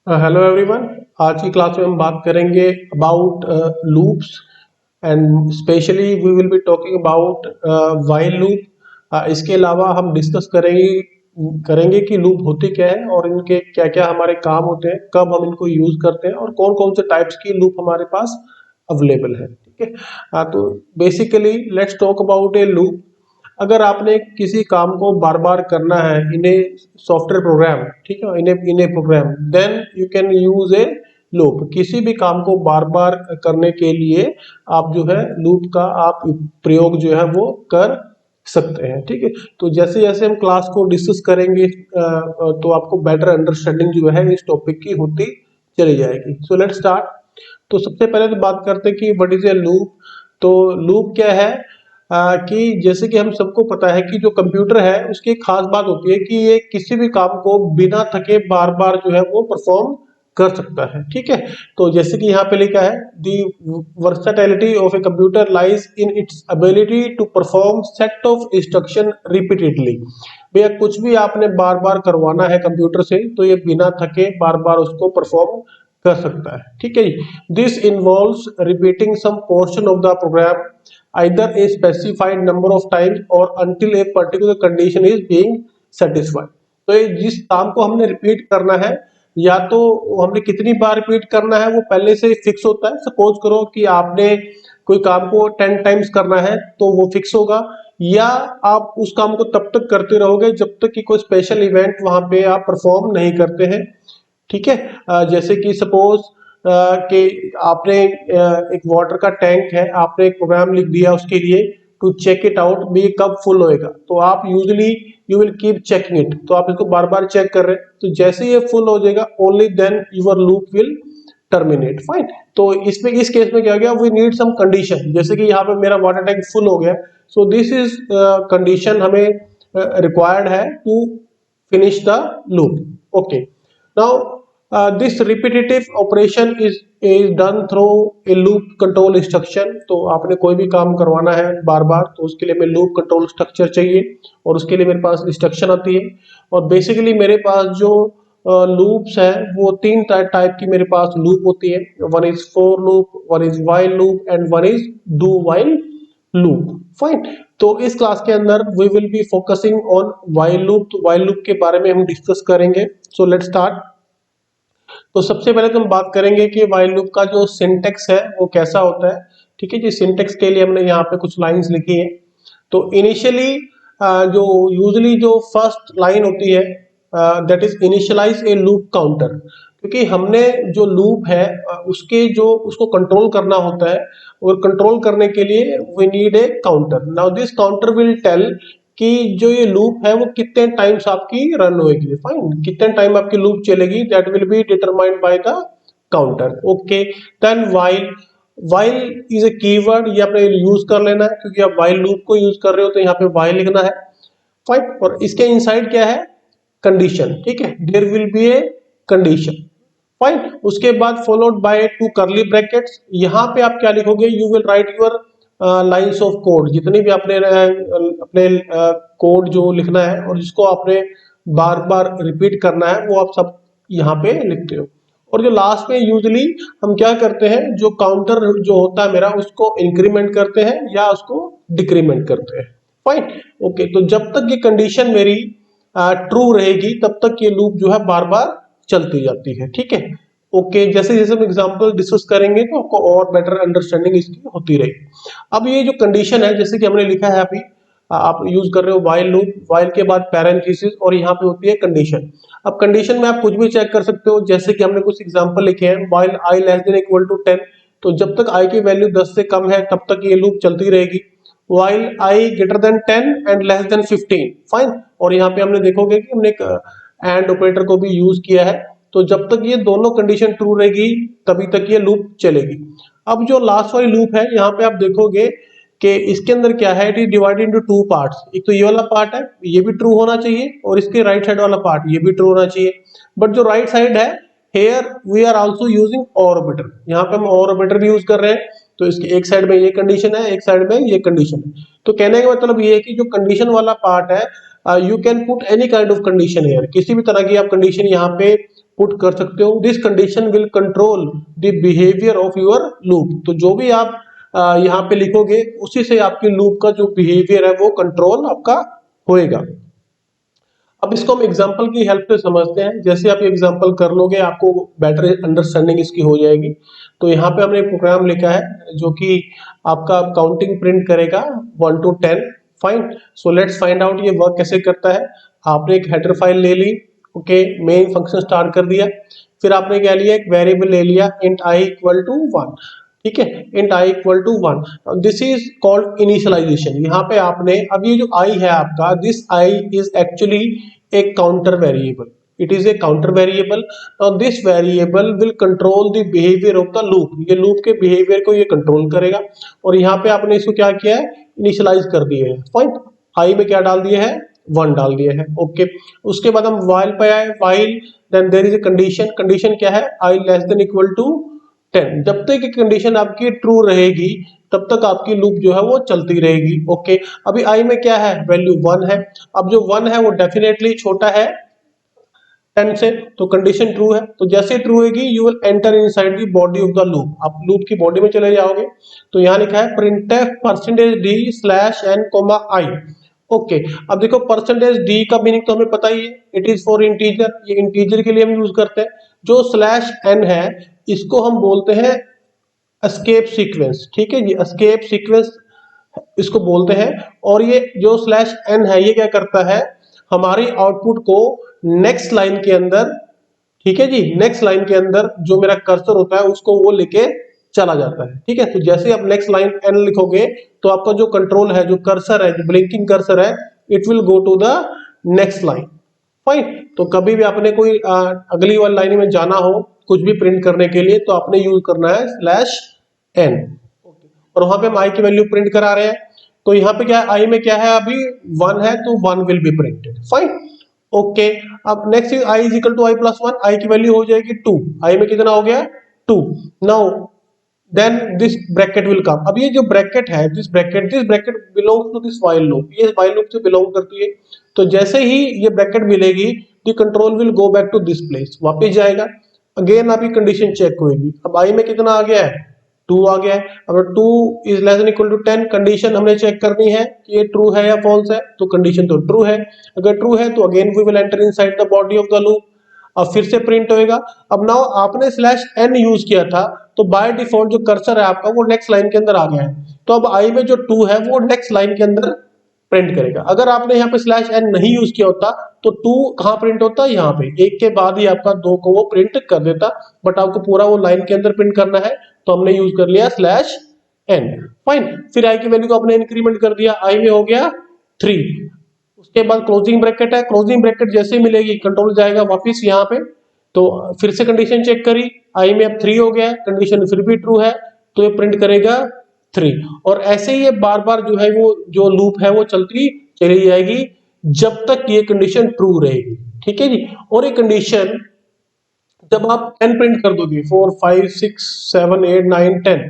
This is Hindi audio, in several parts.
Hello everyone. आज की क्लास में हम बात करेंगे about loops and specially we will be talking about while loop. इसके अलावा हम डिस्कस करेंगे कि लूप होते क्या है और इनके क्या क्या हमारे काम होते हैं, कब हम इनको यूज करते हैं और कौन कौन से टाइप्स की लूप हमारे पास अवेलेबल है। ठीक है। तो basically let's talk about A loop. अगर आपने किसी काम को बार बार करना है इन ए सॉफ्टवेयर प्रोग्राम, ठीक है, in a program, then you can use a loop. किसी भी काम को बार बार करने के लिए आप जो है लूप का आप प्रयोग जो है वो कर सकते हैं। ठीक है। तो जैसे जैसे हम क्लास को डिस्कस करेंगे तो आपको बेटर अंडरस्टैंडिंग जो है इस टॉपिक की होती चली जाएगी। सो लेट्स स्टार्ट। तो सबसे पहले तो बात करते हैं कि व्हाट इज ए लूप। तो लूप क्या है कि जैसे कि हम सबको पता है कि जो कंप्यूटर है उसकी एक खास बात होती है कि ये किसी भी काम को बिना थके बार बार जो है वो परफॉर्म कर सकता है। ठीक है। तो जैसे कि यहाँ पे लिखा है the versatility of a computer lies in its ability to perform set of instruction repeatedly. भैया कुछ भी आपने बार बार करवाना है कंप्यूटर से तो ये बिना थके बार बार उसको परफॉर्म कर सकता है। ठीक है। This involves repeating some portion of the program either a specified number of times or until a particular condition is being satisfied। तो ये जिस काम को हमने रिपीट करना है या तो हमने कितनी बार रिपीट करना है वो पहले से फिक्स होता है। सपोज करो कि आपने कोई काम को 10 टाइम्स करना है तो वो फिक्स होगा, या आप उस काम को तब तक करते रहोगे जब तक कि कोई स्पेशल इवेंट वहां पे आप परफॉर्म नहीं करते हैं। ठीक है। जैसे कि सपोज कि आपने एक वाटर का टैंक है, आपने एक प्रोग्राम लिख दिया उसके लिए टू चेक इट आउट भी कब फुल होएगा, तो आप usually you will keep checking it, तो आप इसको बार बार चेक कर रहे हैं, तो जैसे ये फुल हो जाएगा only then your loop will terminate. Fine. तो इसमें इस केस में क्या हो गया, वी नीड सम कंडीशन। जैसे कि यहाँ पे मेरा वाटर टैंक फुल हो गया, सो दिस इज कंडीशन हमें रिक्वायर्ड है to finish the loop. Okay. Now this repetitive operation is done through a loop control instruction। तो आपने कोई भी काम करवाना है बार बार तो उसके लिए हमें loop control structure चाहिए और उसके लिए मेरे पास instruction आती है। और बेसिकली मेरे पास जो लूप्स है वो तीन टाइप की मेरे पास लूप होती है। One is for loop, one is while loop and one is do while loop. Fine. तो इस क्लास के अंदर we will be focusing on while loop. तो व्हाइल लूप के बारे में हम डिस्कस करेंगे। So let's start. तो सबसे पहले तो हम बात करेंगे कि व्हाइल लूप का जो सिंटेक्स है वो कैसा होता है। ठीक है जी। सिंटेक्स के लिए हमने यहाँ पे कुछ लाइंस लिखी है। तो इनिशियली जो यूजली जो फर्स्ट लाइन होती है that is initialize a loop counter, क्योंकि हमने जो लूप है उसके जो उसको कंट्रोल करना होता है और कंट्रोल करने के लिए we need a counter. Now this counter will tell कि जो ये लूप है वो कितने टाइम्स आपकी रन होएगी। फाइन। कितने टाइम आपकी लूप चलेगी that will be determined by the counter. Okay. Then while. While is a keyword, ये आपने यूज कर लेना है क्योंकि आप व्हाइल लूप को यूज कर रहे हो तो यहाँ पे व्हाइल लिखना है। फाइन। और इसके इनसाइड क्या है, कंडीशन। ठीक है। There will be a condition. Fine. उसके बाद followed by two curly brackets. यहाँ पे आप क्या लिखोगे, you will write your lines of code, जितनी भी आपने अपने कोड जो लिखना है और जिसको आपने बार बार रिपीट करना है वो आप सब यहाँ पे लिखते हो। और जो लास्ट में यूजली हम क्या करते हैं, जो काउंटर जो होता है मेरा उसको इंक्रीमेंट करते हैं या उसको डिक्रीमेंट करते हैं। फाइन। ओके। तो जब तक ये कंडीशन मेरी ट्रू रहेगी तब तक ये लूप जो है बार बार चलती जाती है। ठीक है। ओके। जैसे जैसे हम एग्जांपल डिस्कस करेंगे तो आपको और बेटर अंडरस्टैंडिंग इसकी होती रहेगी। अब ये जो कंडीशन है जैसे कि हमने लिखा है अभी, आप यूज कर रहे हो व्हाइल लूप, व्हाइल के बाद पैरेंथेसिस और यहाँ पे होती है कंडीशन। अब कंडीशन में आप कुछ भी चेक कर सकते हो, जैसे कि हमने कुछ एग्जांपल लिखे हैं, while i less than equal to 10, तो जब तक आई की वैल्यू 10 से कम है तब तक ये लूप चलती रहेगी। While I greater than 10 and less than 15। Fine. और यहाँ पे हमने देखोगे कि हमने एक एंड ऑपरेटर को भी यूज किया है, तो जब तक ये दोनों कंडीशन ट्रू रहेगी तभी तक ये लूप चलेगी। अब जो लास्ट वाली लूप है यहाँ पे आप देखोगे कि इसके अंदर क्या है, it is divided into two parts. एक तो ये वाला पार्ट है, ये भी ट्रू होना चाहिए, और इसके राइट साइड वाला पार्ट ये भी ट्रू होना चाहिए। बट जो राइट साइड है, here we are also using और ऑपरेटर, यहाँ पे हम और ऑपरेटर भी यूज कर रहे हैं। तो इसके एक साइड में ये कंडीशन है, एक साइड में ये कंडीशन है। तो कहने का मतलब ये है कि जो कंडीशन वाला पार्ट है, you can put any kind of condition here, किसी भी तरह की आप कंडीशन यहाँ पे पुट कर सकते हो। This condition will control the behaviour of your loop. तो जो भी आप यहाँ पे लिखोगे उसी से आपके लूप का जो बिहेवियर है वो कंट्रोल आपका होएगा। अब इसको हम एग्जांपल की हेल्प से समझते हैं। जैसे आप एग्जांपल कर लोगे आपको बेटर अंडरस्टैंडिंग इसकी हो जाएगी। तो यहाँ पे हमने एक प्रोग्राम लिखा है जो कि आपका काउंटिंग प्रिंट करेगा 1 to 10। Fine, so let's find out ये वर्क कैसे करता है। आपने एक हेडर फाइल ले ली, ओके, मेन फंक्शन स्टार्ट कर दिया, फिर आपने क्या लिया, एक वेरिएबल ले लिया int I इक्वल टू 1। ठीक है, int I equal to 1, this is called initialization. यहाँ पे आपने, अब ये जो I है आपका, this I is actually a counter variable, it is a counter variable। now this variable will control the behavior of the loop, ये loop के behavior को ये कंट्रोल करेगा। और यहाँ पे आपने इसको क्या किया है, इनिशियलाइज कर दिए है। फाइन, I में क्या डाल दिया है, 1 डाल दिया है, ओके। उसके बाद हम while पे आए, while then there is a condition, condition क्या है, I less than equal to 10। जब तक ये कंडीशन आपकी ट्रू रहेगी तब तक आपकी लूप जो है वो चलती रहेगी, ओके। अभी आई में क्या है, वैल्यू 1 है। अब जो 1 है वो डेफिनेटली छोटा है 10 से, तो कंडीशन ट्रू है। तो जैसे ट्रू होगी you will enter inside the body of the loop, आप लूप की बॉडी में चले जाओगे। तो यहाँ लिखा है printf %d slash n comma i, okay. अब देखो परसेंटेज डी का मीनिंग तो हमें पता ही है, इट इज फॉर इंटीजर, ये इंटीजर के लिए हम यूज करते हैं। जो स्लैश n है इसको हम बोलते हैं एस्केप सीक्वेंस, ठीक है, ये एस्केप सीक्वेंस इसको बोलते हैं। और ये जो स्लैश n है ये क्या करता है, हमारी आउटपुट को नेक्स्ट लाइन के अंदर, ठीक है जी, नेक्स्ट लाइन के अंदर जो मेरा कर्सर होता है उसको वो लेके चला जाता है, ठीक है। तो जैसे आप नेक्स्ट लाइन n लिखोगे तो आपका जो कंट्रोल है, जो कर्सर है, जो ब्लिंकिंग कर्सर है, it will go to the next line. Fine, तो कभी भी आपने कोई अगली वाली लाइन में जाना हो कुछ भी प्रिंट करने के लिए तो आपने यूज करना है स्लैश n, और वहां पे हम i की वैल्यू प्रिंट करा रहे हैं। तो यहाँ पे क्या है, i में क्या है, अभी 1 है तो 1 will be printed. Fine, okay. अब next is i is equal to i plus 1, i की वैल्यू हो जाएगी 2, i में कितना हो गया 2। Now then this bracket will come. अब ये जो ब्रैकेट है, this bracket belongs to this while loop, ये व्हाइल लूप से बिलोंग करती है। तो जैसे ही ये ब्रैकेट मिलेगी the control will go back to this place, वापस जाएगा। अगेन आपकी कंडीशन चेक होगी। अब i में कितना आ गया है, 2 आ गया है। अगर 2 is less than equal to 10, condition हमने चेक करनी है कि ये ट्रू है या फॉल्स है, तो कंडीशन तो ट्रू है। अगर ट्रू है तो again we will enter inside the body of the loop, अब फिर से प्रिंट होएगा। अब नाउ आपने स्लैश n यूज किया था तो बाय डिफॉल्ट जो कर्सर है आपका वो नेक्स्ट लाइन के अंदर आ गया है, तो अब i में जो 2 है वो नेक्स्ट लाइन के अंदर प्रिंट करेगा। अगर आपने यहाँ पे स्लैश n नहीं यूज किया होता तो 2 कहाँ प्रिंट होता, यहाँ पे, एक के बाद ही आपका 2 को वो प्रिंट कर देता, बट आपको पूरा वो लाइन के अंदर प्रिंट करना है तो हमने यूज कर लिया स्लैश n। फाइन, फिर i की वैल्यू को आपने इंक्रीमेंट कर दिया, i में हो गया 3। उसके बाद क्लोजिंग ब्रैकेट है, क्लोजिंग ब्रैकेट जैसे ही मिलेगी कंट्रोल जाएगा वापिस यहाँ पे। तो फिर से कंडीशन चेक करी, i में अब 3 हो गया, कंडीशन फिर भी ट्रू है तो ये प्रिंट करेगा 3। और ऐसे ही ये बार बार जो है वो जो लूप है वो चलती चली जाएगी जब तक ये कंडीशन ट्रू रहेगी, ठीक है जी। और ये कंडीशन जब आप 10 प्रिंट कर दोगे, 4 5 6 7 8 9 10,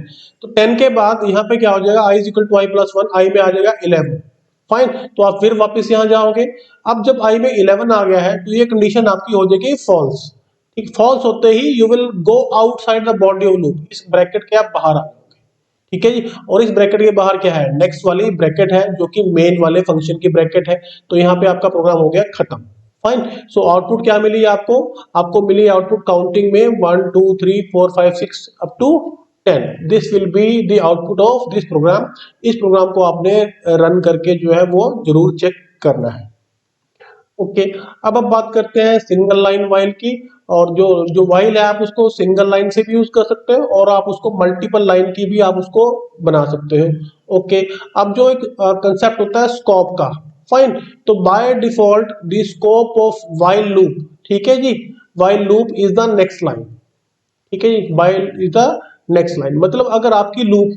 तो 10 के बाद यहाँ पे क्या हो जाएगा, i is equal to i plus 1, i में आ जाएगा 11। फाइन, तो आप फिर वापस यहाँ जाओगे। अब जब i में 11 आ गया है तो ये कंडीशन आपकी हो जाएगी फॉल्स, ठीक। फॉल्स होते ही you will go outside the body of loop, इस ब्रैकेट के आप बाहर आ जाओगे, ठीक है जी। और इस ब्रैकेट के बाहर क्या है, नेक्स्ट वाली ब्रैकेट है जो कि मेन वाले फंक्शन की ब्रैकेट है। तो यहाँ पे आपका प्रोग्राम हो गया खत्म। फाइन, सो आउटपुट क्या मिली आपको, आपको मिली आउटपुट काउंटिंग में 1 2 3 4 5 6 up to 10। This will be the output of this program. इस प्रोग्राम को आपने रन करके जो है वो जरूर चेक करना है, ओके। अब बात करते हैं सिंगल लाइन व्हाइल की। और जो व्हाइल है आप उसको सिंगल लाइन से भी यूज कर सकते हो और आप उसको मल्टीपल लाइन की भी आप उसको बना सकते हो, ओके। अब जो एक कंसेप्ट होता है स्कोप का, फाइन, तो by default the scope of while loop, ठीक है जी, while loop is the next line, ठीक है जी, while is the next line. मतलब अगर आपकी लूप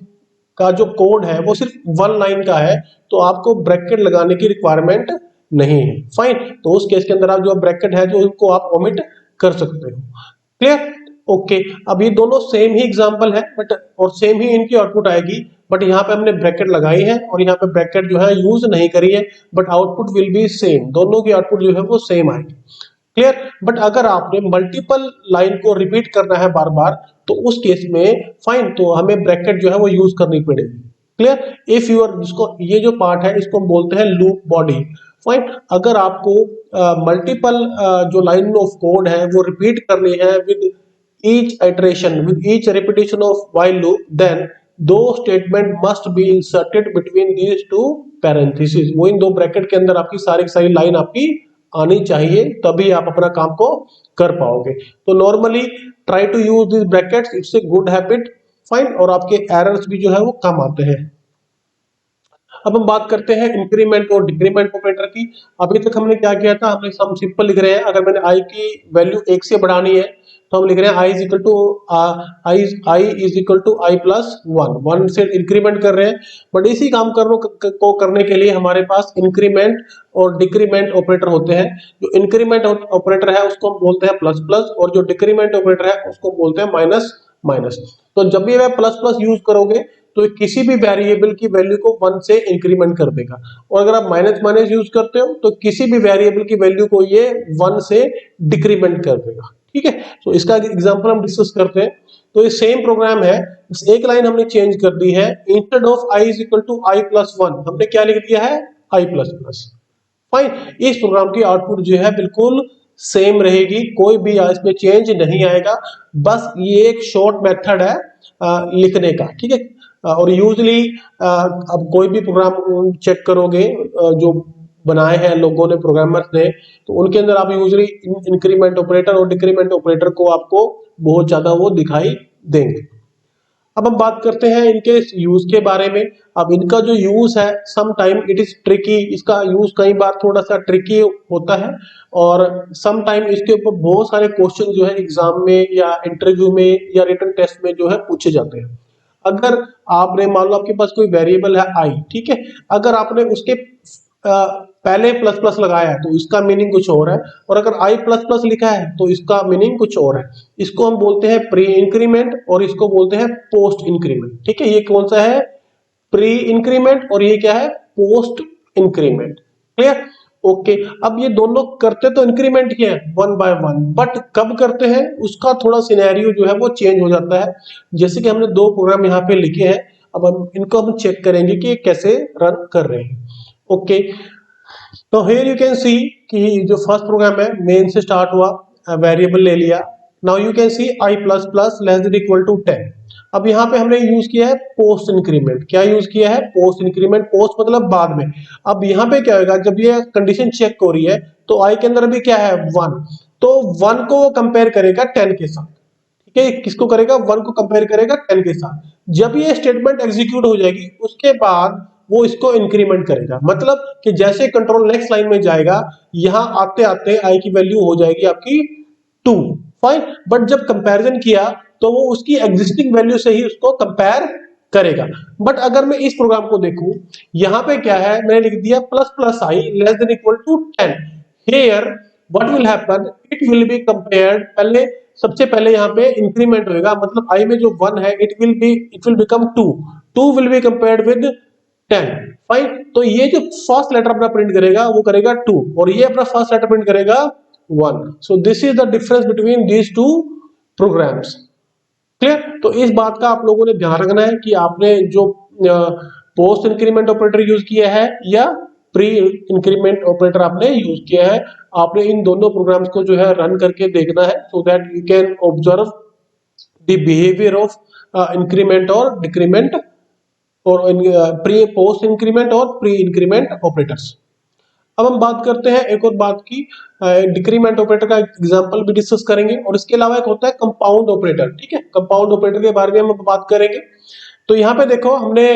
का जो कोड है वो सिर्फ 1 लाइन का है तो आपको ब्रैकेट लगाने की रिक्वायरमेंट नहीं है। फाइन, तो उस केस के अंदर आप जो ब्रैकेट है जो उनको आप ओमिट कर सकते हो, क्लियर, ओके। अब ये दोनों सेम ही एग्जांपल है बट और सेम ही इनकी आउटपुट आएगी, बट यहाँ पे हमने ब्रैकेट लगाई है और यहाँ पे ब्रैकेट जो है यूज नहीं करी है, but output will be same, दोनों की आउटपुट जो है वो सेम आएगी। क्लियर। बट अगर आपने मल्टीपल लाइन को रिपीट करना है बार बार, तो उस केस में फाइन, तो हमें ब्रैकेट जो है वो यूज करनी पड़ेगी। क्लियर। इफ यूर, जिसको ये जो पार्ट है इसको हम बोलते हैं लूप बॉडी। फाइन। अगर आपको मल्टीपल जो लाइन ऑफ कोड है वो रिपीट करनी है with each iteration, with each repetition of while loop, then those statement must be inserted between these two parentheses। वो इन दो ब्रैकेट के अंदर आपकी सारी की सारी लाइन आपकी आनी चाहिए, तभी आप अपना काम को कर पाओगे। तो normally try to use this brackets, it's a good habit. Fine. और आपके एरर्स भी जो है वो कम आते हैं। अब हम बात करते हैं इंक्रीमेंट और डिक्रीमेंट ऑपरेटर की। अभी तक हमने क्या किया था, हमने हम सिंपल लिख रहे हैं, अगर मैंने आई की वैल्यू 1 से बढ़ानी है तो हम लिख रहे हैं i is equal to I plus 1 से इंक्रीमेंट कर रहे हैं। बट इसी काम को करने के लिए हमारे पास इंक्रीमेंट और डिक्रीमेंट ऑपरेटर होते हैं। जो इंक्रीमेंट ऑपरेटर है उसको हम बोलते हैं प्लस प्लस, और जो डिक्रीमेंट ऑपरेटर है उसको बोलते हैं माइनस माइनस। तो जब भी वह प्लस प्लस यूज करोगे तो किसी भी वेरिएबल की वैल्यू को 1 से इंक्रीमेंट कर देगा, और अगर आप माइनस माइनस यूज करते हो तो किसी भी वेरिएबल की वैल्यू को ये 1 से डिक्रीमेंट कर देगा। ठीक है। तो इसका एग्जांपल हम डिस्कस करते हैं। तो ये सेम प्रोग्राम है, बस एक लाइन हमने चेंज कर दी है। Instead of I is equal to I plus 1 हमने क्या लिख दिया है, आई प्लस प्लस। फाइन। इस प्रोग्राम की आउटपुट जो है बिल्कुल सेम रहेगी, कोई भी इसमें चेंज नहीं आएगा। बस ये एक शॉर्ट मेथड है लिखने का। ठीक है। और यूजली अब कोई भी प्रोग्राम चेक करोगे जो बनाए हैं लोगों ने, प्रोग्रामर्स ने, तो उनके अंदर आप यूजली इंक्रीमेंट ऑपरेटर और डिक्रीमेंट ऑपरेटर को आपको बहुत ज्यादा वो दिखाई देंगे। अब हम बात करते हैं इनके यूज के बारे में। अब इनका जो यूज है, some time it is tricky, इसका यूज कई बार थोड़ा सा ट्रिकी होता है, और सम टाइम इसके ऊपर बहुत सारे क्वेश्चन जो है एग्जाम में या इंटरव्यू में या रिटन टेस्ट में जो है पूछे जाते हैं। अगर आपने मान लो आपके पास कोई वेरिएबल है आई, ठीक है, अगर आपने उसके पहले प्लस प्लस लगाया है तो इसका मीनिंग कुछ और है, और अगर आई प्लस प्लस लिखा है तो इसका मीनिंग कुछ और है। इसको हम बोलते हैं प्री इंक्रीमेंट और इसको बोलते हैं पोस्ट इंक्रीमेंट। ठीक है। ये कौन सा है, प्री इंक्रीमेंट, और ये क्या है, पोस्ट इंक्रीमेंट। क्लियर। ओके। अब ये दोनों करते तो इंक्रीमेंट ही है 1 बाय 1, बट कब करते हैं उसका थोड़ा सिनेरियो जो है वो चेंज हो जाता है। जैसे कि हमने दो प्रोग्राम यहाँ पे लिखे हैं, अब हम इनको हम चेक करेंगे कि ये कैसे रन कर रहे हैं। ओके। तो हियर यू कैन सी कि जो फर्स्ट प्रोग्राम है मेन से स्टार्ट हुआ, वेरिएबल ले लिया। Now you can see I plus plus less than equal to 10। अब यहाँ पे हमने यूज किया है पोस्ट इंक्रीमेंट। क्या यूज किया है, पोस्ट इंक्रीमेंट। पोस्ट मतलब बाद में। अब यहाँ पे क्या होगा, जब ये कंडीशन चेक हो रही है तो आई के अंदर भी क्या है 1, तो 1 को वो कंपेयर करेगा 10 के साथ। ठीक है। किसको करेगा, 1 को कंपेयर करेगा 10 के साथ। जब ये स्टेटमेंट एग्जीक्यूट हो जाएगी उसके बाद वो इसको इंक्रीमेंट करेगा, मतलब कि जैसे कंट्रोल नेक्स्ट लाइन में जाएगा, यहां आते आते आई की वैल्यू हो जाएगी आपकी 2। फाइन। बट जब कंपैरिजन किया तो वो उसकी एग्जिस्टिंग वैल्यू से ही उसको कंपेयर करेगा। बट अगर मैं इस प्रोग्राम को देखूं, यहां पे क्या है, मैंने लिख दिया plus plus I less than equal to 10। Here what will happen, it will be compared, पहले सबसे पहले यहाँ पे इंक्रीमेंट होएगा, मतलब आई में जो 1 है it will become 2, 2 will be compared with 10। Fine. तो ये जो फर्स्ट लेटर अपना प्रिंट करेगा वो करेगा 2, और ये अपना फर्स्ट लेटर प्रिंट करेगा 1। So this is the difference between these two programs. Clear. तो इस बात का आप लोगों ने ध्यान रखना है कि आपने जो पोस्ट इंक्रीमेंट ऑपरेटर यूज किया है या प्री इंक्रीमेंट ऑपरेटर आपने यूज किया है, आपने इन दोनों प्रोग्राम्स को जो है रन करके देखना है, so that you can observe the behaviour of increment और डिक्रीमेंट और प्री पोस्ट इंक्रीमेंट और प्री इंक्रीमेंट ऑपरेटर्स। अब हम बात करते हैं एक और बात की, डिक्रीमेंट ऑपरेटर का एग्जांपल भी डिस्कस करेंगे, और इसके अलावा एक होता है कंपाउंड ऑपरेटर। ठीक है। कंपाउंड ऑपरेटर के बारे में हम बात करेंगे। तो यहाँ पे देखो हमने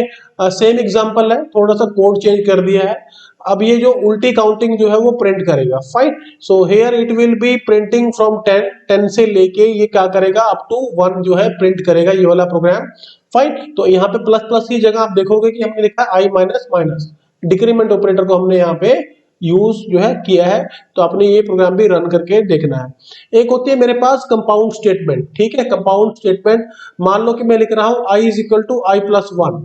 सेम एग्जांपल है, थोड़ा सा कोड चेंज कर दिया है। अब ये जो उल्टी काउंटिंग जो है वो प्रिंट करेगा। Fine. So here it will B printing from 10, 10 से लेके ये क्या करेगा अप टू 1 जो है प्रिंट करेगा, ये वाला प्रोग्राम। फाइन। तो यहाँ पे प्लस प्लस की जगह आप देखोगे कि हमने लिखा है आई माइनस माइनस, डिक्रीमेंट ऑपरेटर को हमने यहाँ पे यूज जो है किया है। तो आपने ये प्रोग्राम भी रन करके देखना है। एक होती है मेरे पास कंपाउंड स्टेटमेंट। ठीक है। कंपाउंड स्टेटमेंट, मान लो कि मैं लिख रहा हूं i is equal to I plus 1।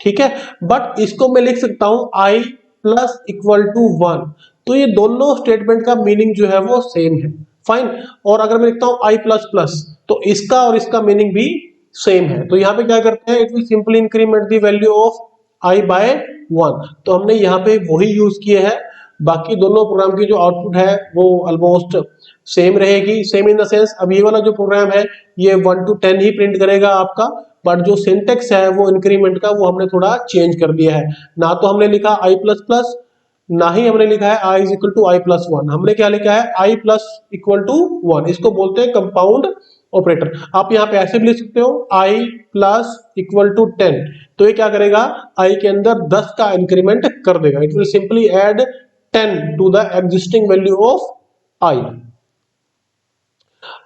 ठीक है। बट इसको मैं लिख सकता हूं आई प्लस इक्वल टू 1। तो ये दोनों स्टेटमेंट का मीनिंग जो है वो सेम है, फाइन। और अगर मैं लिखता हूं आई प्लस प्लस, तो इसका और इसका मीनिंग भी सेम है। तो यहाँ पे क्या करते हैं, it will simply increment the value of I by 1। तो हमने यहाँ पे वही यूज किए हैं। बाकी दोनों प्रोग्राम की जो आउटपुट है वो ऑलमोस्ट सेम रहेगी। सेम इन द सेंस, अब ये वाला जो प्रोग्राम है ये 1 to 10 ही प्रिंट करेगा आपका, बट जो सिंटेक्स है वो इंक्रीमेंट का वो हमने थोड़ा चेंज कर दिया है। ना तो हमने लिखा आई प्लस प्लस, ना ही हमने लिखा है i is equal to I plus 1। हमने क्या लिखा है, आई प्लस इक्वल टू 1। इसको बोलते हैं कंपाउंड ऑपरेटर। आप यहाँ पे ऐसे भी लिख सकते हो, आई प्लस इक्वल टू 10। तो ये क्या करेगा, आई के अंदर 10 का इंक्रीमेंट कर देगा। It will simply add 10 to the existing value of i.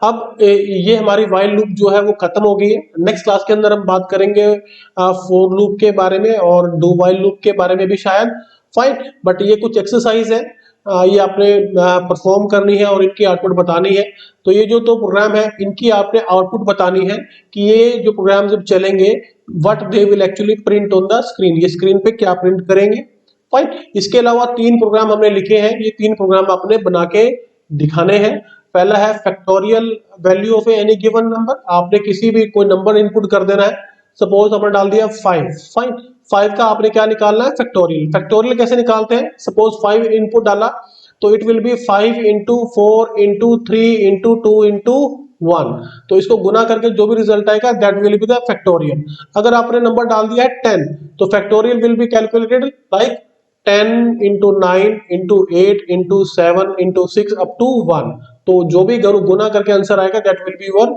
अब ये हमारी वाइल लूप जो है वो खत्म हो गई है। नेक्स्ट क्लास के अंदर हम बात करेंगे फोर लूप के बारे में और डू वाइल लूप के बारे में भी शायद, फाइन। बट ये कुछ एक्सरसाइज है, ये आपने परफॉर्म करनी है और इनकी आउटपुट बतानी है। तो ये जो दो प्रोग्राम है इनकी आपने आउटपुट बतानी है कि ये जो प्रोग्राम जब चलेंगे what they will actually print on the screen, ये स्क्रीन पे क्या प्रिंट करेंगे, फाइन। इसके अलावा 3 प्रोग्राम हमने लिखे हैं, ये 3 प्रोग्राम आपने बना के दिखाने हैं। पहला है factorial value of any given number. आपने किसी भी कोई नंबर इनपुट कर देना है, सपोज हमने डाल दिया 5, फाइन। 5 का आपने क्या निकालना है, फैक्टोरियल। फैक्टोरियल कैसे निकालते हैं, सपोज 5 इनपुट डाला तो it will be 5 into 4 into 3 into 2 into 1। तो इसको गुना करके जो भी रिजल्ट आएगा that will be the factorial. अगर आपने नंबर डाल दिया है 10, तो factorial will be calculated like 10 into 9 into 8 into 7 into 6 up to 1। तो जो भी गुना करके आंसर आएगा that will be your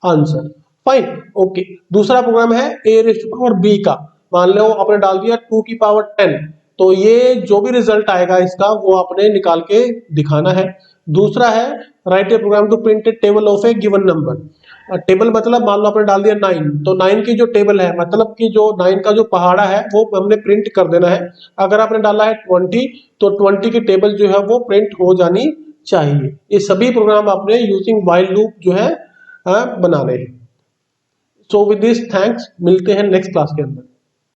answer, fine, okay. दूसरा प्रोग्राम है ए रेज़ टू पावर बी का। मान लो आपने डाल दिया 2 की पावर 10, तो ये जो भी रिजल्ट आएगा इसका वो आपने निकाल के दिखाना है। दूसरा है write a program to print a table of a given number. Table मतलब मान लो आपने डाल दिया 9, तो 9 की जो टेबल है मतलब कि जो 9 का जो पहाड़ा है वो हमने प्रिंट कर देना है। अगर आपने डाला है 20, तो 20 की टेबल जो है वो प्रिंट हो जानी चाहिए। ये सभी प्रोग्राम आपने यूजिंग व्हाइल लूप जो है बनाने हैं। सो विद दिस थैंक्स, मिलते हैं नेक्स्ट क्लास के अंदर।